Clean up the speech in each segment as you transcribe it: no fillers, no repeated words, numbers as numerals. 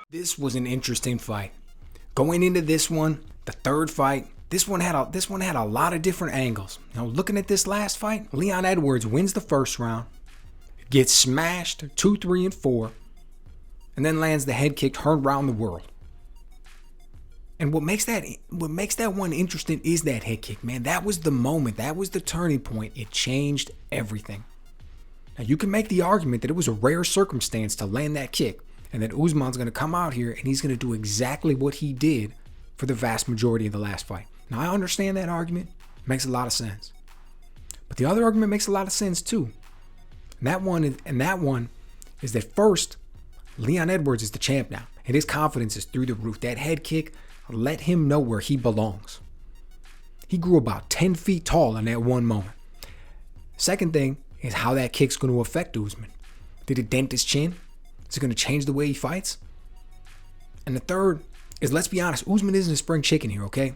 This was an interesting fight. Going into this one, the third fight, this one had a lot of different angles. Looking at this last fight, Leon Edwards wins the first round, gets smashed 2, 3, and 4, and then lands the head kick heard around the world. And what makes that one interesting is that head kick, man. That was the moment. That was the turning point. It changed everything. Now, you can make the argument that it was a rare circumstance to land that kick, and that Usman's going to come out here and he's going to do exactly what he did for the vast majority of the last fight. Now, I understand that argument. It makes a lot of sense. But the other argument makes a lot of sense too. And that one is that first, Leon Edwards is the champ now, and his confidence is through the roof. That head kick let him know where he belongs. He grew about 10 feet tall in that one moment. Second thing is how that kick's going to affect Usman. Did it dent his chin? Is it going to change the way he fights? And the third is, let's be honest, Usman isn't a spring chicken here, okay?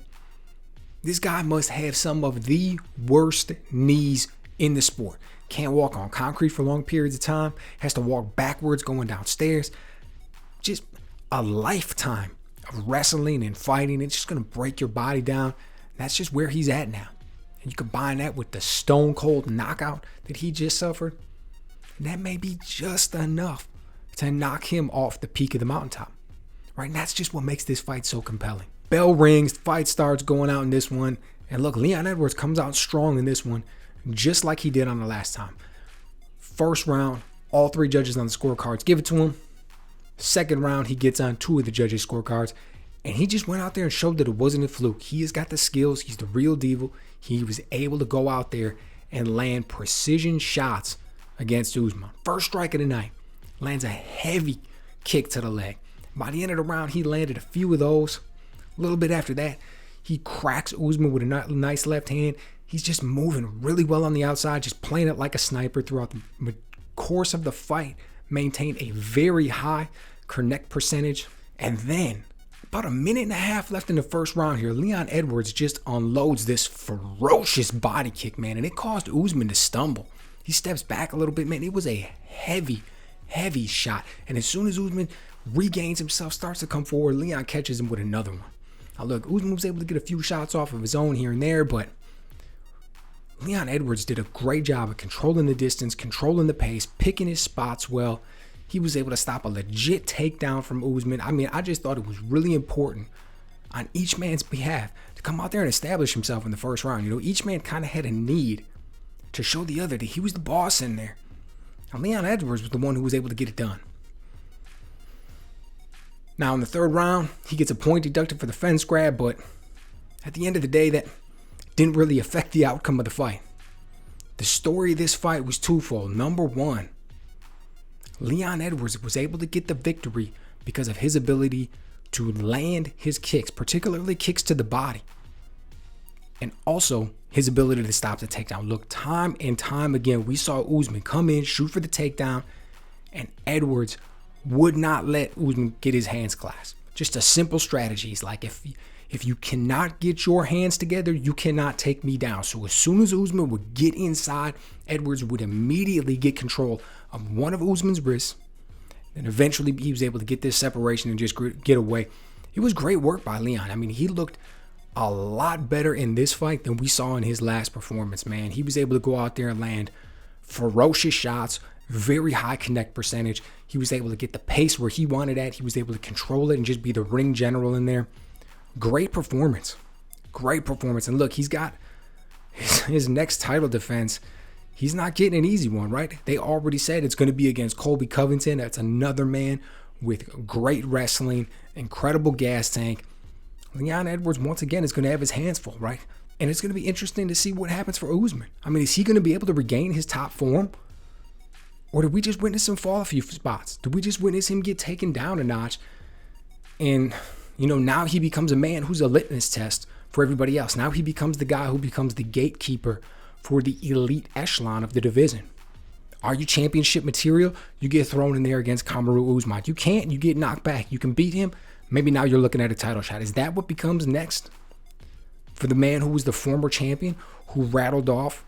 This guy must have some of the worst knees in the sport. Can't walk on concrete for long periods of time. Has to walk backwards going downstairs. Just a lifetime of wrestling and fighting. It's just going to break your body down. That's just where he's at now. And you combine that with the stone cold knockout that he just suffered, and that may be just enough to knock him off the peak of the mountaintop. Right? And that's just what makes this fight so compelling. Bell rings, fight starts going out in this one. And look, Leon Edwards comes out strong in this one, just like he did on the last time. First round, all 3 judges on the scorecards give it to him. Second round, he gets on 2 of the judges' scorecards. And he just went out there and showed that it wasn't a fluke. He has got the skills. He's the real deal. He was able to go out there and land precision shots against Usman. First strike of the night. Lands a heavy kick to the leg. By the end of the round, he landed a few of those. A little bit after that, he cracks Usman with a nice left hand. He's just moving really well on the outside, just playing it like a sniper throughout the course of the fight. Maintained a very high connect percentage. And then, about a minute and a half left in the first round here, Leon Edwards just unloads this ferocious body kick, man. And it caused Usman to stumble. He steps back a little bit, man. It was a heavy shot. And as soon as Usman regains himself, starts to come forward, Leon catches him with another one. Now look, Usman was able to get a few shots off of his own here and there, but Leon Edwards did a great job of controlling the distance, controlling the pace, picking his spots well. He was able to stop a legit takedown from Usman. I mean, I just thought it was really important on each man's behalf to come out there and establish himself in the first round. Each man kind of had a need to show the other that he was the boss in there. And Leon Edwards was the one who was able to get it done. Now, in the third round, he gets a point deducted for the fence grab, but at the end of the day, that didn't really affect the outcome of the fight. The story of this fight was twofold. Number one, Leon Edwards was able to get the victory because of his ability to land his kicks, particularly kicks to the body, and also his ability to stop the takedown. Look, time and time again, we saw Usman come in, shoot for the takedown, and Edwards would not let Usman get his hands clasped. Just a simple strategy. He's like, if you cannot get your hands together, you cannot take me down. So as soon as Usman would get inside, Edwards would immediately get control of one of Usman's wrists. And eventually he was able to get this separation and just get away. It was great work by Leon. I mean, he looked a lot better in this fight than we saw in his last performance, man. He was able to go out there and land ferocious shots, very high connect percentage. He was able to get the pace where he wanted at. He was able to control it and just be the ring general in there. Great performance. And look, he's got his next title defense. He's not getting an easy one, right? They already said it's going to be against Colby Covington. That's another man with great wrestling, incredible gas tank. Leon Edwards, once again, is going to have his hands full, right? And it's going to be interesting to see what happens for Usman. I mean, is he going to be able to regain his top form? Or did we just witness him fall a few spots? Did we just witness him get taken down a notch? And, now he becomes a man who's a litmus test for everybody else. Now he becomes the guy who becomes the gatekeeper for the elite echelon of the division. Are you championship material? You get thrown in there against Kamaru Usman. You can't. You get knocked back. You can beat him. Maybe now you're looking at a title shot. Is that what becomes next for the man who was the former champion, who rattled off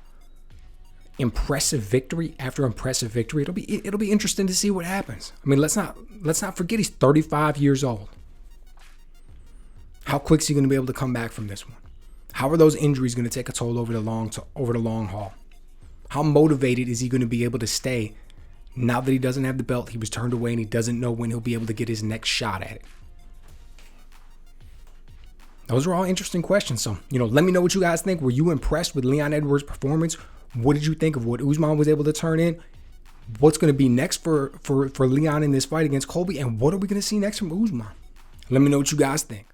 impressive victory after impressive victory. It'll be interesting to see what happens. I mean, let's not forget he's 35 years old. How quick is he going to be able to come back from this one? How are those injuries going to take a toll over the long haul? How motivated is he going to be able to stay now that he doesn't have the belt? He was turned away and he doesn't know when he'll be able to get his next shot at it. Those are all interesting questions. So, let me know what you guys think. Were you impressed with Leon Edwards' performance? What did you think of what Usman was able to turn in? What's going to be next for Leon in this fight against Colby? And what are we going to see next from Usman? Let me know what you guys think.